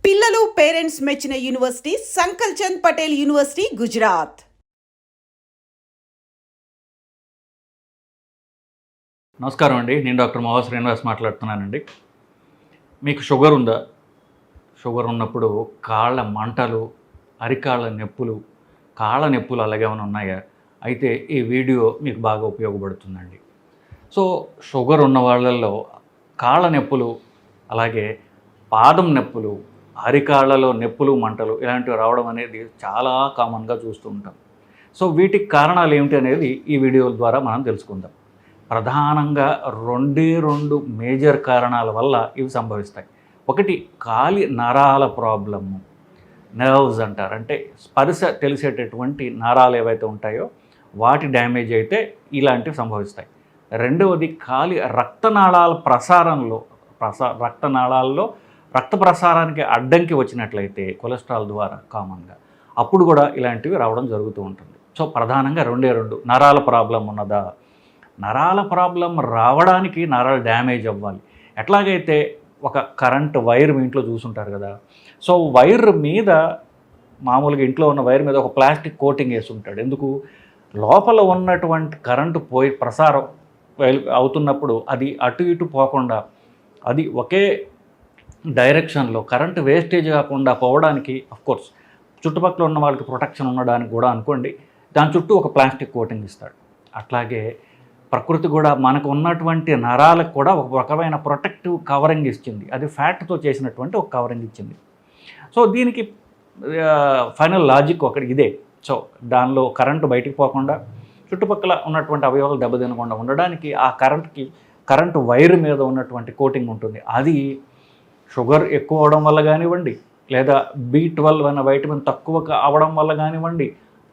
పిల్లలు పేరెంట్స్ మెచ్చిన university సంకల్ Chand Patel university Gujarat. నమస్కారం అండి. నేను డాక్టర్ మోహన్ శ్రీనివాస్ మాట్లాడుతున్నానండి. మీకు షుగర్ ఉందా? షుగర్ ఉన్నప్పుడు కాళ్ళ మంటలు, అరికాళ్ళ నొప్పులు, కాళ్ళ నొప్పులు అలాగేమైనా ఉన్నాయా? అయితే ఈ వీడియో మీకు బాగా ఉపయోగపడుతుందండి. సో షుగర్ ఉన్న వాళ్ళల్లో కాళ్ళ నొప్పులు, అలాగే పాదం నొప్పులు, అరికాళ్ళలో నొప్పులు, మంటలు ఇలాంటివి రావడం అనేది చాలా కామన్గా చూస్తూ ఉంటాం. సో వీటికి కారణాలు ఏమిటి అనేది ఈ వీడియో ద్వారా మనం తెలుసుకుందాం. ప్రధానంగా రెండు మేజర్ కారణాల వల్ల ఇవి సంభవిస్తాయి. ఒకటి కాలి నరాల ప్రాబ్లము, నర్వ్స్ అంటారు. అంటే స్పర్శ తెలిసేటటువంటి నరాలు ఏవైతే ఉంటాయో వాటి డ్యామేజ్ అయితే ఇలాంటివి సంభవిస్తాయి. రెండవది కాలి రక్తనాళాల ప్రసారంలో రక్తనాళాల్లో రక్త ప్రసారానికి అడ్డంకి వచ్చినట్లయితే కొలెస్ట్రాల్ ద్వారా కామన్గా అప్పుడు కూడా ఇలాంటివి రావడం జరుగుతూ ఉంటుంది. సో ప్రధానంగా రెండు నరాల ప్రాబ్లం ఉన్నదా? నరాల ప్రాబ్లం రావడానికి నరాలు డ్యామేజ్ అవ్వాలి. ఎట్లాగైతే ఒక కరెంట్ వైర్ మీ ఇంట్లో చూసుంటారు కదా. సో వైర్ మీద మామూలుగా ఇంట్లో ఉన్న వైర్ మీద ఒక ప్లాస్టిక్ కోటింగ్ వేసి ఉంటాడు. ఎందుకు? లోపల ఉన్నటువంటి కరెంటు ప్రసారం అవుతున్నప్పుడు అది అటు ఇటు పోకుండా, అది ఒకే డైరెక్షన్లో కరెంటు వేస్టేజ్ కాకుండా పోవడానికి, అఫ్కోర్స్ చుట్టుపక్కల ఉన్న వాళ్ళకి ప్రొటెక్షన్ ఉండడానికి కూడా అనుకోండి, దాని చుట్టూ ఒక ప్లాస్టిక్ కోటింగ్ ఇస్తాడు. అట్లాగే ప్రకృతి కూడా మనకు ఉన్నటువంటి నరాలకు కూడా ఒక రకమైన ప్రొటెక్టివ్ కవరింగ్ ఇచ్చింది. అది ఫ్యాట్తో చేసినటువంటి ఒక కవరింగ్ ఇచ్చింది. సో దీనికి ఫైనల్ లాజిక్ ఒకటి ఇదే. సో దానిలో కరెంటు బయటికి పోకుండా, చుట్టుపక్కల ఉన్నటువంటి అవయవాలు దెబ్బతినకుండా ఉండడానికి ఆ కరెంటు వైర్ మీద ఉన్నటువంటి కోటింగ్ ఉంటుంది. అది షుగర్ ఎక్కువ అవడం వల్ల కానివ్వండి, లేదా B12 అనే వైటమిన్ తక్కువ అవడం వల్ల కానివ్వండి,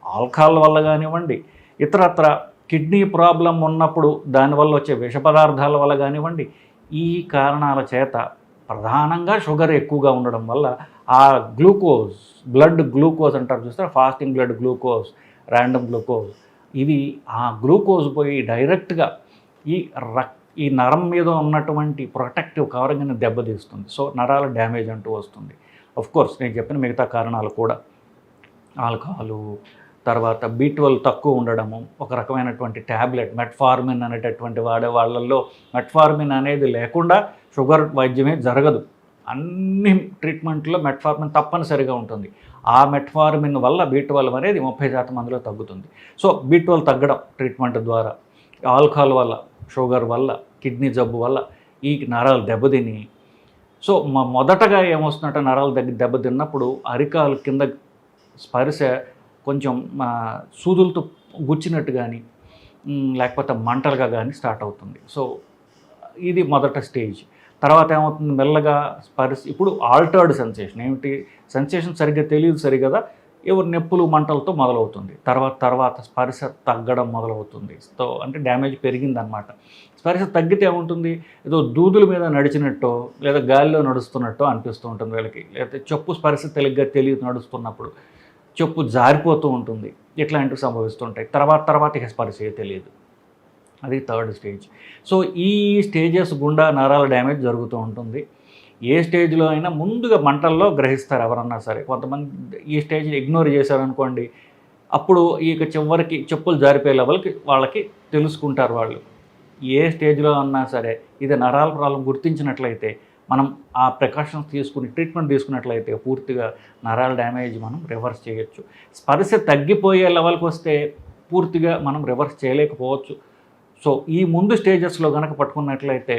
ఆల్కహాల్ వల్ల కానివ్వండి, ఇతరత్ర కిడ్నీ ప్రాబ్లం ఉన్నప్పుడు దానివల్ల వచ్చే విష పదార్థాల వల్ల కానివ్వండి, ఈ కారణాల చేత ప్రధానంగా షుగర్ ఎక్కువగా ఉండడం వల్ల ఆ గ్లూకోజ్, బ్లడ్ గ్లూకోజ్ అంటారు చూస్తే, fasting blood glucose, random glucose, ఇవి ఆ గ్లూకోజ్ పోయి డైరెక్ట్గా ఈ నరం మీద ఉన్నటువంటి ప్రొటెక్టివ్ కవరింగ్ని దెబ్బతీస్తుంది. సో నరాల డ్యామేజ్ అంటూ వస్తుంది. కోర్స్ నేను చెప్పిన మిగతా కారణాలు కూడా, ఆల్కహాలు, తర్వాత B12 తక్కువ ఉండడము, ఒక రకమైనటువంటి ట్యాబ్లెట్ మెట్ఫార్మిన్ అనేటటువంటి వాడే వాళ్ళల్లో మెట్ఫార్మిన్ అనేది లేకుండా షుగర్ వైద్యమే జరగదు. అన్ని ట్రీట్మెంట్లో మెట్ఫార్మిన్ తప్పనిసరిగా ఉంటుంది. ఆ మెట్ఫార్మిన్ వల్ల B12 అనేది 30% మందిలో తగ్గుతుంది. సో B12 తగ్గడం ట్రీట్మెంట్ ద్వారా, ఆల్కహాల్ వల్ల, షుగర్ వల్ల, కిడ్నీ జబ్బు వల్ల ఈ నరాలు దెబ్బతిని, సో మొదటగా ఏమొస్తుందంటే నరాలు దెబ్బతిన్నప్పుడు అరికాలు కింద స్పర్శ కొంచెం సూదులతో గుచ్చినట్టు కానీ, లేకపోతే మంటలుగా కానీ స్టార్ట్ అవుతుంది. సో ఇది మొదట స్టేజ్. తర్వాత ఏమవుతుంది, మెల్లగా స్పర్శ ఇప్పుడు ఆల్టర్డ్ సెన్సేషన్ ఏమిటి, సెన్సేషన్ సరిగ్గా తెలియదు సరిగదా, ఎవరు నొప్పులు మంటలతో మొదలవుతుంది. తర్వాత స్పర్శ తగ్గడం మొదలవుతుంది. సో అంటే డ్యామేజ్ పెరిగిందనమాట. స్పర్శ తగ్గితే ఏముంటుంది, ఏదో దూదుల మీద నడిచినట్టో లేదా గాలిలో నడుస్తున్నట్టో అనిపిస్తూ ఉంటుంది వీళ్ళకి. లేకపోతే చెప్పు స్పర్శ తెలియదు నడుస్తున్నప్పుడు, చెప్పు జారిపోతూ ఉంటుంది. ఇట్లాంటివి సంభవిస్తుంటాయి. తర్వాత ఇక స్పర్శే తెలియదు. అది థర్డ్ స్టేజ్. సో ఈ స్టేజెస్ గుండా నరాల డ్యామేజ్ జరుగుతూ ఉంటుంది. ఏ స్టేజ్లో అయినా ముందుగా మంటల్లో గ్రహిస్తారు ఎవరన్నా సరే. కొంతమంది ఈ స్టేజ్ని ఇగ్నోర్ చేశారనుకోండి, అప్పుడు ఇక చివరికి చెప్పులు జారిపోయే లెవెల్కి వాళ్ళకి తెలుసుకుంటారు వాళ్ళు. ఏ స్టేజ్లో అన్నా సరే ఇది నరాల ప్రాబ్లం గుర్తించినట్లయితే, మనం ఆ ప్రికాషన్స్ తీసుకుని ట్రీట్మెంట్ తీసుకున్నట్లయితే పూర్తిగా నరాల డ్యామేజ్ మనం రివర్స్ చేయొచ్చు. స్పర్శ తగ్గిపోయే లెవెల్కి వస్తే పూర్తిగా మనం రివర్స్ చేయలేకపోవచ్చు. సో ఈ ముందు స్టేజెస్లో కనుక పట్టుకున్నట్లయితే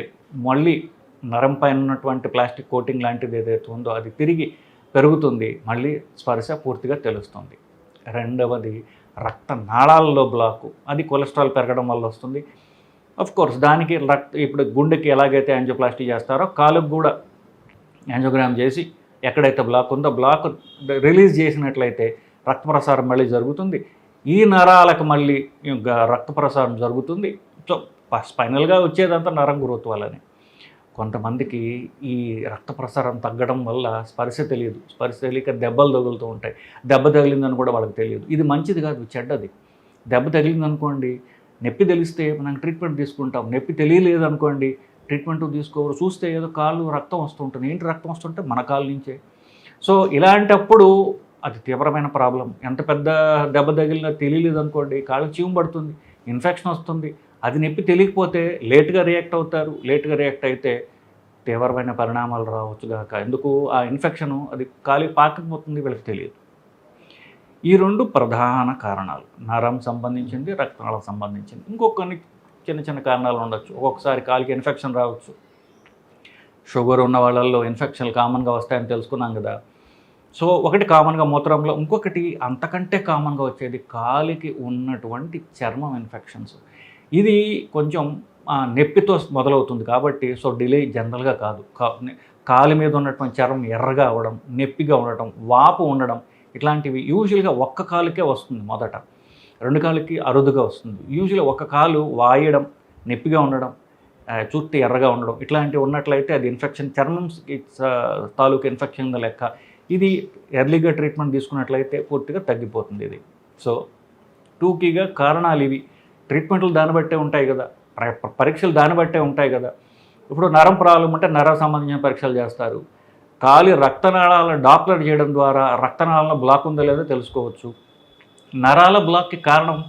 మళ్ళీ నరం పైన ఉన్నటువంటి ప్లాస్టిక్ కోటింగ్ లాంటిది ఏదైతే ఉందో అది తిరిగి పెరుగుతుంది, మళ్ళీ స్పర్శ పూర్తిగా తెలుస్తుంది. రెండవది రక్తనాళాల్లో బ్లాకు, అది కొలెస్ట్రాల్ పెరగడం వల్ల వస్తుంది. కోర్స్ దానికి ఇప్పుడు గుండెకి ఎలాగైతే యాంజియోప్లాస్టీ చేస్తారో కాలుకు కూడా యాంజియోగ్రామ్ చేసి ఎక్కడైతే బ్లాక్ ఉందో బ్లాక్ రిలీజ్ చేసినట్లయితే రక్త ప్రసారం మళ్ళీ జరుగుతుంది. ఈ నరాలకు మళ్ళీ రక్త ప్రసారం జరుగుతుంది. సో స్పైనల్గా వచ్చేదంతా నరం గ్రోత్ వల్లనే. కొంతమందికి ఈ రక్త ప్రసారం తగ్గడం వల్ల స్పర్శ తెలియదు. స్పర్శ తెలియక దెబ్బలు తగులుతూ ఉంటాయి. దెబ్బ తగిలిందని కూడా వాళ్ళకి తెలియదు. ఇది మంచిది కాదు, చెడ్డది. దెబ్బ తగిలిందనుకోండి, నొప్పి తెలిస్తే మనం ట్రీట్మెంట్ తీసుకుంటాం. నొప్పి తెలియలేదు అనుకోండి, ట్రీట్మెంట్ తీసుకోరు. చూస్తే ఏదో కాళ్ళు రక్తం వస్తుంటుంది. ఏంటి రక్తం వస్తుంటే మన కాళ్ళ నుంచే. సో ఇలాంటప్పుడు అది తీవ్రమైన ప్రాబ్లం. ఎంత పెద్ద దెబ్బ తగిలినా తెలియలేదు అనుకోండి, కాళ్ళకి చీము పడుతుంది, ఇన్ఫెక్షన్ వస్తుంది. అది నొప్పి తెలియకపోతే లేట్గా రియాక్ట్ అవుతారు. లేట్గా రియాక్ట్ అయితే తీవ్రమైన పరిణామాలు రావచ్చు గాక. ఎందుకు ఆ ఇన్ఫెక్షను అది కాలికి పాకిపోతుంది, వీళ్ళకి తెలియదు. ఈ 2 ప్రధాన కారణాలు. నరం సంబంధించింది, రక్తనాళాలకు సంబంధించింది. ఇంకొన్ని చిన్న చిన్న కారణాలు ఉండొచ్చు. ఒక్కొక్కసారి కాలికి ఇన్ఫెక్షన్ రావచ్చు. షుగర్ ఉన్న వాళ్ళల్లో ఇన్ఫెక్షన్లు కామన్గా వస్తాయని తెలుసుకున్నాం కదా. సో ఒకటి కామన్గా మూత్రంలో, ఇంకొకటి అంతకంటే కామన్గా వచ్చేది కాలికి ఉన్నటువంటి చర్మం ఇన్ఫెక్షన్స్. ఇది కొంచెం నొప్పితో మొదలవుతుంది కాబట్టి సో డిలే జనరల్గా కాదు. కాలి మీద ఉన్నటువంటి చర్మం ఎర్రగా అవ్వడం, నొప్పిగా ఉండటం, వాపు ఉండడం, ఇట్లాంటివి యూజువల్గా ఒక్క కాలుకే వస్తుంది మొదట. 2 కాళ్ళకి అరుదుగా వస్తుంది. యూజువల్గా ఒక కాలు వాయడం, నొప్పిగా ఉండడం, చుట్టూ ఎర్రగా ఉండడం, ఇట్లాంటివి ఉన్నట్లయితే అది ఇన్ఫెక్షన్, చర్మం తాలూకు ఇన్ఫెక్షన్ లెక్క. ఇది ఎర్లీగా ట్రీట్మెంట్ తీసుకున్నట్లయితే పూర్తిగా తగ్గిపోతుంది ఇది. సో టూకీగా కారణాలు ఇవి. ట్రీట్మెంట్లు దాన్ని బట్టే ఉంటాయి కదా, పరీక్షలు దాన్ని బట్టే ఉంటాయి కదా. ఇప్పుడు నరం ప్రాబ్లం అంటే నరం సంబంధించిన పరీక్షలు చేస్తారు. కాలి రక్తనాళాల డాప్లర్ చేయడం ద్వారా రక్తనాళాల బ్లాక్ ఉందో లేదో తెలుసుకోవచ్చు. నరాల బ్లాక్కి కారణం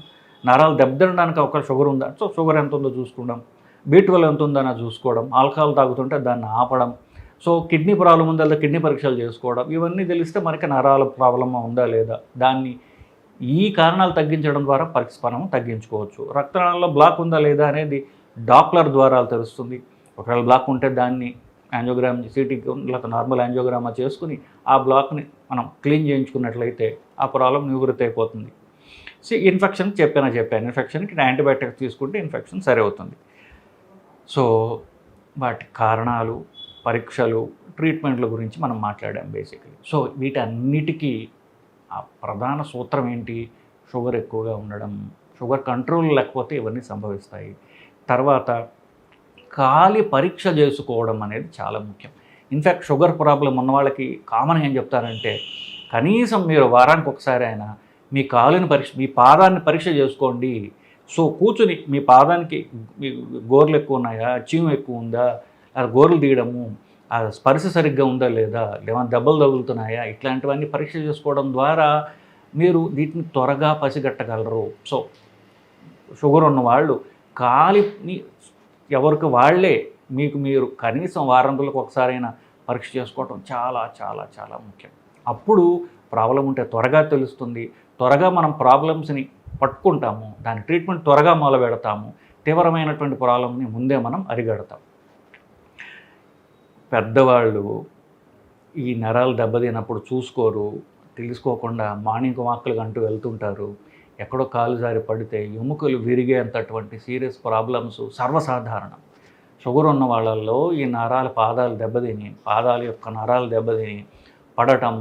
నరాలు దెబ్బతినడానికి ఒక షుగర్ ఉందా, సో షుగర్ ఎంత ఉందో చూసుకోవడం, B12 ఎంత ఉందని చూసుకోవడం, ఆల్కహాల్ తాగుతుంటే దాన్ని ఆపడం, సో కిడ్నీ ప్రాబ్లం ఉందా లేదా కిడ్నీ పరీక్షలు చేసుకోవడం, ఇవన్నీ తెలిస్తే మనకి నరాల ప్రాబ్లం ఉందా లేదా, దాన్ని ఈ కారణాలు తగ్గించడం ద్వారా మనం తగ్గించుకోవచ్చు. రక్తనాళాల్లో బ్లాక్ ఉందా లేదా అనేది డాప్లర్ ద్వారా తెలుస్తుంది. ఒకవేళ బ్లాక్ ఉంటే దాన్ని యాంజియోగ్రామ్, సిటీకి లేకపోతే నార్మల్ యాంజియోగ్రామా చేసుకుని ఆ బ్లాక్ని మనం క్లీన్ చేయించుకున్నట్లయితే ఆ ప్రాబ్లం నివృత్తి అయిపోతుంది. సో ఇన్ఫెక్షన్ చెప్పాను, ఇన్ఫెక్షన్కి యాంటీబయాటిక్స్ తీసుకుంటే ఇన్ఫెక్షన్ సరి అవుతుంది. సో వాటి కారణాలు, పరీక్షలు, ట్రీట్మెంట్ల గురించి మనం మాట్లాడాం బేసికలీ. సో వీటన్నిటికీ ఆ ప్రధాన సూత్రం ఏంటి? షుగర్ ఎక్కువగా ఉండడం, షుగర్ కంట్రోల్ లేకపోతే ఇవన్నీ సంభవిస్తాయి. తర్వాత కాలి పరీక్ష చేసుకోవడం అనేది చాలా ముఖ్యం. ఇన్ఫ్యాక్ట్ షుగర్ ప్రాబ్లం ఉన్న వాళ్ళకి కామన్గా ఏం చెప్తారంటే, కనీసం మీరు వారానికి ఒకసారి అయినా మీ కాలుని మీ పాదాన్ని పరీక్ష చేసుకోండి. సో కూర్చుని మీ పాదానికి మీ గోర్లు ఎక్కువ ఉన్నాయా, చీము ఎక్కువ ఉందా, గోర్లు తీయడము, ఆ స్పర్శ సరిగ్గా ఉందా లేదా, ఏమైనా దెబ్బలు తగులుతున్నాయా, ఇట్లాంటివన్నీ పరీక్ష చేసుకోవడం ద్వారా మీరు వీటిని త్వరగా పసిగట్టగలరు. సో షుగర్ ఉన్న వాళ్ళు కాలిని ఎవరికి వాళ్ళే మీరు కనీసం వారం రోజులకు ఒకసారైనా పరీక్ష చేసుకోవటం చాలా చాలా చాలా ముఖ్యం. అప్పుడు ప్రాబ్లం ఉంటే త్వరగా తెలుస్తుంది, త్వరగా మనం ప్రాబ్లమ్స్ని పట్టుకుంటాము, దాని ట్రీట్మెంట్ త్వరగా మొదలు పెడతాము, తీవ్రమైనటువంటి ప్రాబ్లంని ముందే మనం అరిగడతాం. పెద్దవాళ్ళు ఈ నరాలు దెబ్బతిన్నప్పుడు చూసుకోరు, తెలుసుకోకుండా మార్నింగ్ వాక్లు అంటూ వెళ్తుంటారు. ఎక్కడో కాలు జారి పడితే ఎముకలు విరిగేంతటువంటి సీరియస్ ప్రాబ్లమ్స్ సర్వసాధారణం. షుగర్ ఉన్న వాళ్ళల్లో ఈ పాదాల యొక్క నరాలు దెబ్బతిని పడటం,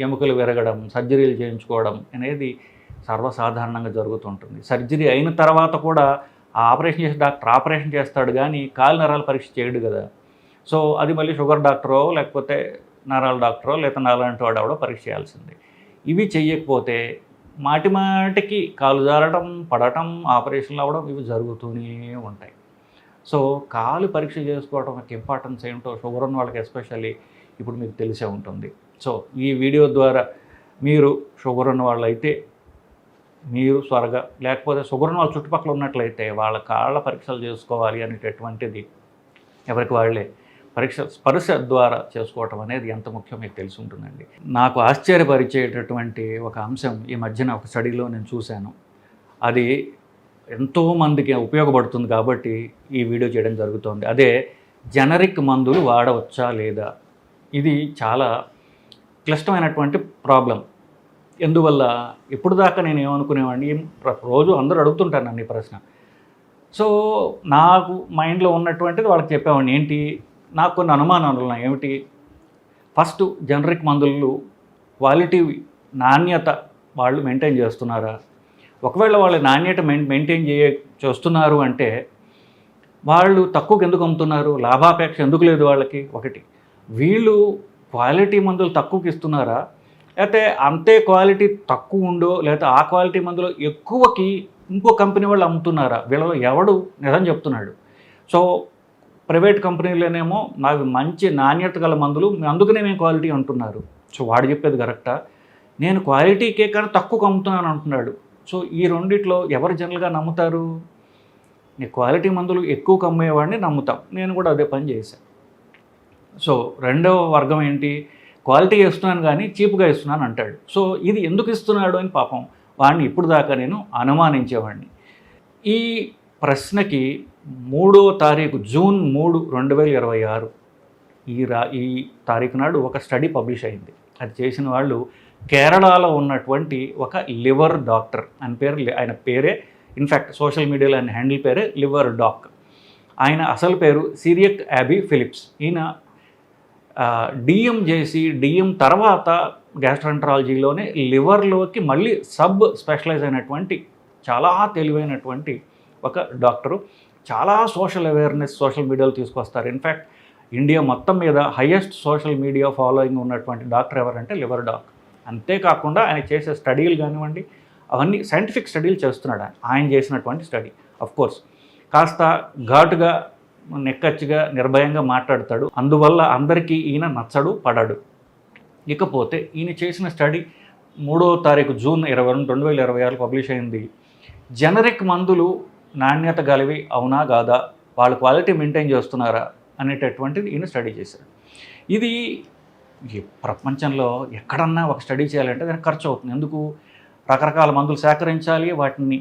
ఎముకలు విరగడం, సర్జరీలు చేయించుకోవడం అనేది సర్వసాధారణంగా జరుగుతుంటుంది. సర్జరీ అయిన తర్వాత కూడా ఆ ఆపరేషన్ చేసే డాక్టర్ ఆపరేషన్ చేస్తాడు కానీ కాలు నరాల పరీక్ష చేయడు కదా. సో అది మళ్ళీ షుగర్ డాక్టరో లేకపోతే నరాల డాక్టరో లేకపోతే నాలాంటి వాడు ఎవడో పరీక్ష చేయాల్సిందే. ఇవి చెయ్యకపోతే మాటికి కాలు జారడం, పడటం, ఆపరేషన్లు అవ్వడం ఇవి జరుగుతూనే ఉంటాయి. సో కాలు పరీక్ష చేసుకోవడం యొక్క ఇంపార్టెన్స్ ఏంటో షుగర్ ఉన్న వాళ్ళకి ఎస్పెషల్లీ ఇప్పుడు మీకు తెలిసే ఉంటుంది. సో ఈ వీడియో ద్వారా మీరు షుగర్ ఉన్న వాళ్ళైతే మీరు త్వరగా, లేకపోతే షుగర్ ఉన్న వాళ్ళ చుట్టుపక్కల ఉన్నట్లయితే వాళ్ళ కాళ్ళ పరీక్షలు చేసుకోవాలి అనేటటువంటిది ఎవరికి వాళ్ళే స్పర్శ ద్వారా చేసుకోవటం అనేది ఎంత ముఖ్యం మీకు తెలిసి ఉంటుందండి. నాకు ఆశ్చర్యపరిచేటటువంటి ఒక అంశం ఈ మధ్యన ఒక స్టడీలో నేను చూశాను. అది ఎంతోమందికి ఉపయోగపడుతుంది కాబట్టి ఈ వీడియో చేయడం జరుగుతుంది. అదే జనరిక్ మందులు వాడవచ్చా లేదా. ఇది చాలా క్లిష్టమైనటువంటి ప్రాబ్లం. ఎందువల్ల ఇప్పుడు దాకా నేను ఏమనుకునేవాడిని, రోజు అందరూ అడుగుతుంటారు నన్ను ఈ ప్రశ్న. సో నాకు మైండ్లో ఉన్నటువంటిది వాళ్ళకి చెప్పేవాడిని. ఏంటి, నాకు కొన్ని అనుమానాలు ఉన్నాయి. ఏమిటి, ఫస్ట్ జనరిక్ మందులు క్వాలిటీ, నాణ్యత వాళ్ళు మెయింటైన్ చేస్తున్నారా? ఒకవేళ వాళ్ళ నాణ్యత మెయింటైన్ చేస్తున్నారు అంటే వాళ్ళు తక్కువకి ఎందుకు అమ్ముతున్నారు? లాభాపేక్ష ఎందుకు లేదు వాళ్ళకి? ఒకటి, వీళ్ళు క్వాలిటీ మందులు తక్కువకి ఇస్తున్నారా, లేకపోతే అంతే క్వాలిటీ తక్కువ ఉండో, లేకపోతే ఆ క్వాలిటీ మందులు ఎక్కువకి ఇంకో కంపెనీ వాళ్ళు అమ్ముతున్నారా? వీళ్ళలో ఎవడు నిజం చెప్తున్నాడు? సో ప్రైవేట్ కంపెనీలోనేమో నాకు మంచి నాణ్యత గల మందులు అందుకనే మేము క్వాలిటీ అంటున్నారు. సో వాడు చెప్పేది కరెక్టా, నేను క్వాలిటీకే కానీ తక్కువ అమ్ముతున్నాను అంటున్నాడు. సో ఈ రెండిట్లో ఎవరు జనరల్గా నమ్ముతారు? నేను క్వాలిటీ మందులు ఎక్కువ అమ్మేవాడిని నమ్ముతాం. నేను కూడా అదే పని చేశాను. సో రెండవ వర్గం ఏంటి, క్వాలిటీ ఇస్తున్నాను కానీ చీప్గా ఇస్తున్నాను అంటాడు. సో ఇది ఎందుకు ఇస్తున్నాడు అని పాపం వాడిని ఇప్పుడు దాకా నేను అనుమానించేవాడిని. ఈ ప్రశ్నకి 3వ తారీఖు జూన్ 3, 2026 ఈ తారీఖు నాడు ఒక స్టడీ పబ్లిష్ అయింది. అది చేసిన వాళ్ళు కేరళలో ఉన్నటువంటి ఒక లివర్ డాక్టర్ అని పేరు, ఆయన పేరే ఇన్ఫ్యాక్ట్ సోషల్ మీడియాలో ఆయన హ్యాండిల్ పేరే లివర్ డాక్. ఆయన అసలు పేరు సిరియక్ యాబీ ఫిలిప్స్. ఈయన డిఎం చేసి డిఎం తర్వాత గ్యాస్ట్రాంట్రాలజీలోనే లివర్లోకి మళ్ళీ సబ్ స్పెషలైజ్ అయినటువంటి చాలా తెలివైనటువంటి ఒక డాక్టరు. చాలా సోషల్ అవేర్నెస్ సోషల్ మీడియాలో తీసుకొస్తారు. ఇన్ఫ్యాక్ట్ ఇండియా మొత్తం మీద హయ్యెస్ట్ సోషల్ మీడియా ఫాలోయింగ్ ఉన్నటువంటి డాక్టర్ ఎవరంటే లివర్ డాక్. అంతేకాకుండా ఆయన చేసే స్టడీలు కానివ్వండి, అవన్నీ సైంటిఫిక్ స్టడీలు చేస్తున్నాడు. ఆయన చేసినటువంటి స్టడీ కోర్స్ కాస్త ఘాటుగా, నెక్కచ్చిగా, నిర్భయంగా మాట్లాడతాడు. అందువల్ల అందరికీ ఈయన నచ్చడు, పడడు. ఇకపోతే ఈయన చేసిన స్టడీ 3వ తారీఖు జూన్ 22, 2026 పబ్లిష్ అయింది. జనరిక్ మందులు నాణ్యత గలవి అవునా కాదా, వాళ్ళ క్వాలిటీ మెయింటైన్ చేస్తున్నారా అనేటటువంటిది ఈయన స్టడీ చేశాడు. ఇది ప్రపంచంలో ఎక్కడన్నా ఒక స్టడీ చేయాలంటే దానికి ఖర్చు అవుతుంది. ఎందుకు, రకరకాల మందులు సేకరించాలి, వాటిని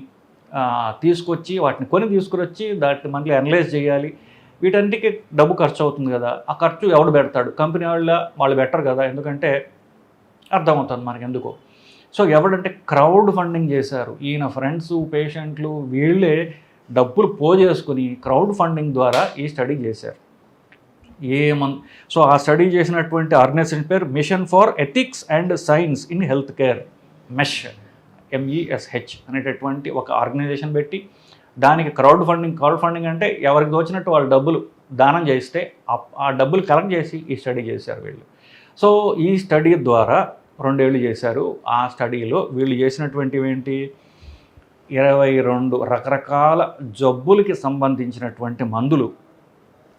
తీసుకొచ్చి వాటిని తీసుకురొచ్చి దాన్ని మళ్ళీ అనలైజ్ చేయాలి. వీటన్నిటికీ డబ్బు ఖర్చు అవుతుంది కదా. ఆ ఖర్చు ఎవడు పెడతాడు? కంపెనీ వాళ్ళు బెటర్ కదా, ఎందుకంటే అర్థమవుతుంది మనకి ఎందుకో. సో ఎవడంటే క్రౌడ్ ఫండింగ్ చేశారు. ఈయన ఫ్రెండ్స్, పేషెంట్లు వీళ్ళే డబ్బులు పోజేసుకుని క్రౌడ్ ఫండింగ్ ద్వారా ఈ స్టడీ చేశారు. సో ఆ స్టడీ చేసినటువంటి ఆర్గనైజేషన్ పేరు mission for ethics and science in health care, MESH అనేటటువంటి ఒక ఆర్గనైజేషన్ పెట్టి దానికి క్రౌడ్ ఫండింగ్ అంటే ఎవరికి దోచినట్టు వాళ్ళు డబ్బులు దానం చేస్తే ఆ డబ్బులు కలెక్ట్ చేసి ఈ స్టడీ చేశారు వీళ్ళు. సో ఈ స్టడీ ద్వారా 2 ఏళ్ళు చేశారు. ఆ స్టడీలో వీళ్ళు చేసినటువంటివి ఏంటి, 22 రకరకాల జబ్బులకి సంబంధించినటువంటి మందులు,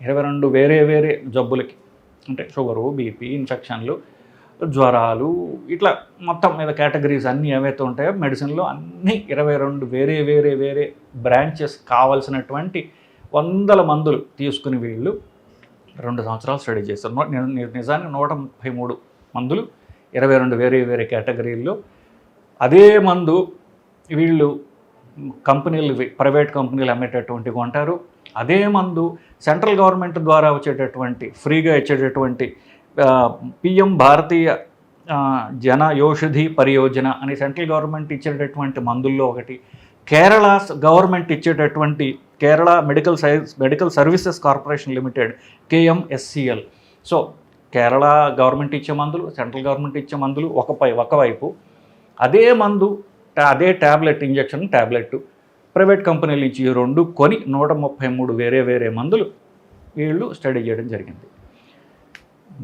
22 వేరే జబ్బులకి, అంటే షుగరు, బీపీ, ఇన్ఫెక్షన్లు, జ్వరాలు, ఇట్లా మొత్తం మీద కేటగిరీస్ అన్నీ ఏవైతే ఉంటాయో మెడిసిన్లో అన్నీ 22 వేరే బ్రాంచెస్ కావాల్సినటువంటి 100 మందులు తీసుకుని వీళ్ళు 2 సంవత్సరాలు స్టడీ చేస్తారు. నిజానికి 133 మందులు 22 వేరే కేటగిరీల్లో. అదే మందు వీళ్ళు కంపెనీలు, ప్రైవేట్ కంపెనీలు అమ్మేటటువంటి కొంటారు. అదే మందు సెంట్రల్ గవర్నమెంట్ ద్వారా వచ్చేటటువంటి ఫ్రీగా ఇచ్చేటటువంటి PM భారతీయ జన ఔషధి పరియోజన అని సెంట్రల్ గవర్నమెంట్ ఇచ్చేటటువంటి మందుల్లో ఒకటి, కేరళ గవర్నమెంట్ ఇచ్చేటటువంటి Kerala medical services corporation limited, KMSCL. So Kerala government ఇచ్చే మందులు, సెంట్రల్ గవర్నమెంట్ ఇచ్చే మందులు ఒకవైపు, అదే మందు అదే ఇంజెక్షన్ ట్యాబ్లెట్ ప్రైవేట్ కంపెనీలు ఇచ్చి 2 కొని 133 వేరే మందులు వీళ్ళు స్టడీ చేయడం జరిగింది.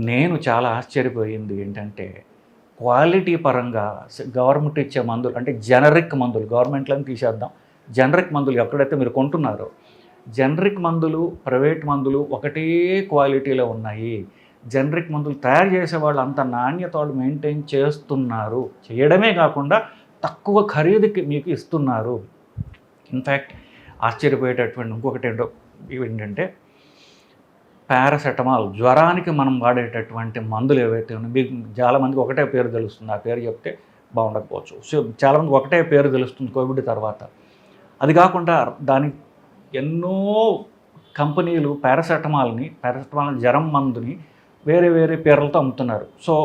నేను చాలా ఆశ్చర్యపోయింది ఏంటంటే, క్వాలిటీ పరంగా గవర్నమెంట్ ఇచ్చే మందులు అంటే జనరిక్ మందులు, గవర్నమెంట్లను తీసేద్దాం, జనరిక్ మందులు ఎక్కడైతే మీరు కొంటున్నారో జనరిక్ మందులు, ప్రైవేట్ మందులు ఒకటే క్వాలిటీలో ఉన్నాయి. జనరిక్ మందులు తయారు చేసే వాళ్ళు అంత నాణ్యత వాళ్ళు మెయింటైన్ చేస్తున్నారు. చేయడమే కాకుండా తక్కువ ఖరీదుకి మీకు ఇస్తున్నారు. ఇన్ఫ్యాక్ట్ ఆశ్చర్యపోయేటటువంటి ఇంకొకటి ఏంటంటే, పారాసెటమాల్, జ్వరానికి మనం వాడేటటువంటి మందులు ఏవైతే ఉన్నాయో, మీకు చాలామందికి ఒకటే పేరు తెలుస్తుంది, ఆ పేరు చెప్తే బాగుండకపోవచ్చు. సో చాలామందికి ఒకటే పేరు తెలుస్తుంది కోవిడ్ తర్వాత. అది కాకుండా దానికి ఎన్నో కంపెనీలు పారాసెటమాల్ జ్వరం మందుని వేరే పేర్లతో అమ్ముతున్నారు. సో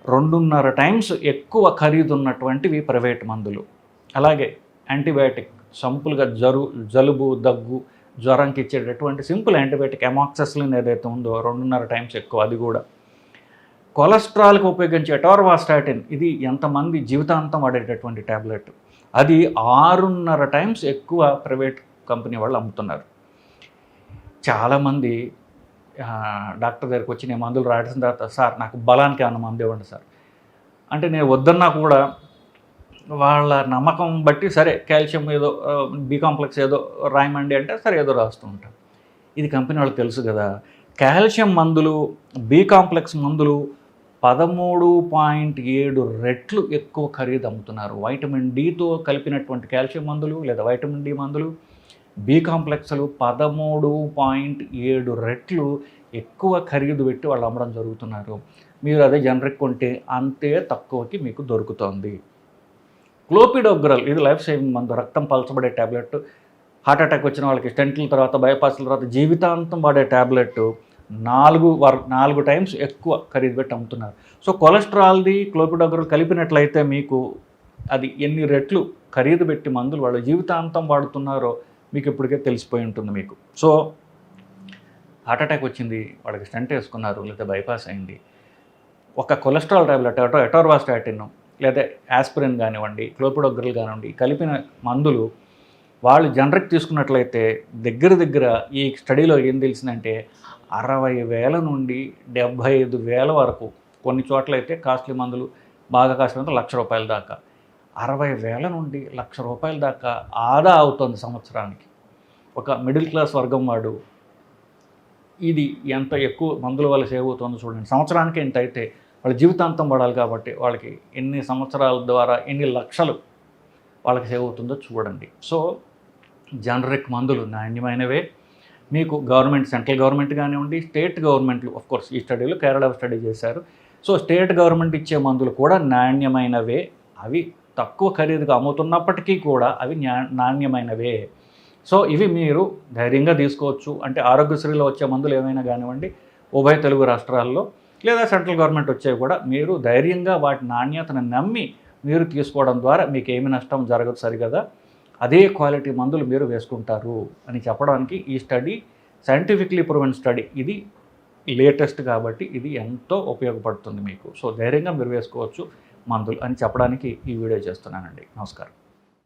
2.5 టైమ్స్ ఎక్కువ ఖరీదున్నటువంటివి ప్రైవేట్ మందులు. అలాగే యాంటీబయాటిక్, సింపుల్గా జలుబు, దగ్గు, జ్వరంకి ఇచ్చేటటువంటి సింపుల్ యాంటీబయాటిక్ అమాక్సిసిలిన్ ఏదైతే ఉందో 2.5 టైమ్స్ ఎక్కువ. అది కూడా కొలెస్ట్రాల్కి ఉపయోగించే ఎటార్వాస్టాటిన్, ఇది ఎంతమంది జీవితాంతం వాడేటటువంటి ట్యాబ్లెట్, అది 6.5 టైమ్స్ ఎక్కువ ప్రైవేట్ కంపెనీ వాళ్ళు అమ్ముతున్నారు. చాలామంది డాక్టర్ దగ్గరికి వచ్చి నేను మందులు రాసిన తర్వాత, సార్ నాకు బలానికి ఏమన్నా మందు ఇవ్వండి సార్ అంటే, నేను వద్దన్నా కూడా వాళ్ళ నమ్మకం బట్టి సరే కాల్షియం ఏదో, బి కాంప్లెక్స్ ఏదో రాయమండి అంటే సరే ఏదో రాస్తూ ఉంటాం. ఇది కంపెనీ వాళ్ళకి తెలుసు కదా, కాల్షియం మందులు, బి కాంప్లెక్స్ మందులు 13.7 రెట్లు ఎక్కువ ఖరీదు అమ్ముతున్నారు. వైటమిన్ డితో కలిపినటువంటి కాల్షియం మందులు లేదా వైటమిన్ డి మందులు, బి కాంప్లెక్స్లు 13.7 రెట్లు ఎక్కువ ఖరీదు పెట్టి వాళ్ళు అమ్మడం జరుగుతున్నారు. మీరు అదే జనరిక్ కొంటే అంతే తక్కువకి మీకు దొరుకుతుంది. క్లోపిడోగ్రల్ ఇది లైఫ్ సేవింగ్ మందు, రక్తం పలచబడే ట్యాబ్లెట్. హార్ట్ అటాక్ వచ్చిన వాళ్ళకి, స్టెంట్ల తర్వాత, బైపాస్ల తర్వాత జీవితాంతం వాడే ట్యాబ్లెట్ 4 టైమ్స్ ఎక్కువ ఖరీదు పెట్టి అమ్ముతున్నారు. సో కొలెస్ట్రాల్ది క్లోపిడోగ్రల్ కలిపినట్లయితే మీకు అది ఎన్ని రెట్లు ఖరీదు పెట్టి మందులు వాళ్ళు జీవితాంతం వాడుతున్నారో మీకు ఇప్పటికే తెలిసిపోయి ఉంటుంది మీకు. సో హార్ట్ అటాక్ వచ్చింది, వాళ్ళకి స్టెంట్ వేసుకున్నారు, లేదా బైపాస్ అయింది, ఒక కొలెస్ట్రాల్ టాబ్లెట్ ఎటోర్వాస్టాటిన్ లేదా యాస్పిరిన్ కానివ్వండి, క్లోపిడోగ్రల్ కానివ్వండి, కలిపిన మందులు వాళ్ళు జనరిక్ తీసుకున్నట్లయితే దగ్గర ఈ స్టడీలో ఏం తెలిసిందంటే 60,000 నుండి 75,000 వరకు, కొన్ని చోట్ల అయితే కాస్ట్లీ మందులు బాగా కాస్ట్లీ మందులు ₹1,00,000 దాకా, 60,000 నుండి ₹1,00,000 దాకా ఆదా అవుతుంది సంవత్సరానికి. ఒక మిడిల్ క్లాస్ వర్గం వాడు ఇది ఎంత ఎక్కువ మందుల వల్ల సేవ్ అవుతుందో చూడండి. సంవత్సరానికి ఎంత అయితే వాళ్ళ జీవితాంతం పడాలి కాబట్టి వాళ్ళకి ఎన్ని సంవత్సరాల ద్వారా ఎన్ని లక్షలు వాళ్ళకి సేవ్ అవుతుందో చూడండి. సో జనరిక్ మందులు నాణ్యమైనవే. మీకు గవర్నమెంట్, సెంట్రల్ గవర్నమెంట్ కానివ్వండి, స్టేట్ గవర్నమెంట్లు, ఆఫ్కోర్స్ ఈ స్టడీలో కేరళ స్టడీ చేశారు. సో స్టేట్ గవర్నమెంట్ ఇచ్చే మందులు కూడా నాణ్యమైనవే. అవి తక్కువ ఖరీదుగా అమ్ముతున్నప్పటికీ కూడా అవి నాణ్యమైనవే. సో ఇవి మీరు ధైర్యంగా తీసుకోవచ్చు. అంటే ఆరోగ్యశ్రీలో వచ్చే మందులు ఏమైనా కానివ్వండి, ఉభయ తెలుగు రాష్ట్రాల్లో లేదా సెంట్రల్ గవర్నమెంట్ వచ్చేవి కూడా మీరు ధైర్యంగా వాటి నాణ్యతను నమ్మి మీరు తీసుకోవడం ద్వారా మీకు ఏమి నష్టం జరగదు సరిగదా. అదే క్వాలిటీ మందులు మీరు వేసుకుంటారు అని చెప్పడానికి ఈ స్టడీ సైంటిఫిక్లీ ప్రూవెన్ స్టడీ. ఇది లేటెస్ట్ కాబట్టి ఇది ఎంతో ఉపయోగపడుతుంది మీకు. సో ధైర్యంగా మీరు వేసుకోవచ్చు మందులు అని చెప్పడానికి ఈ వీడియో చేస్తున్నానండి. నమస్కారం.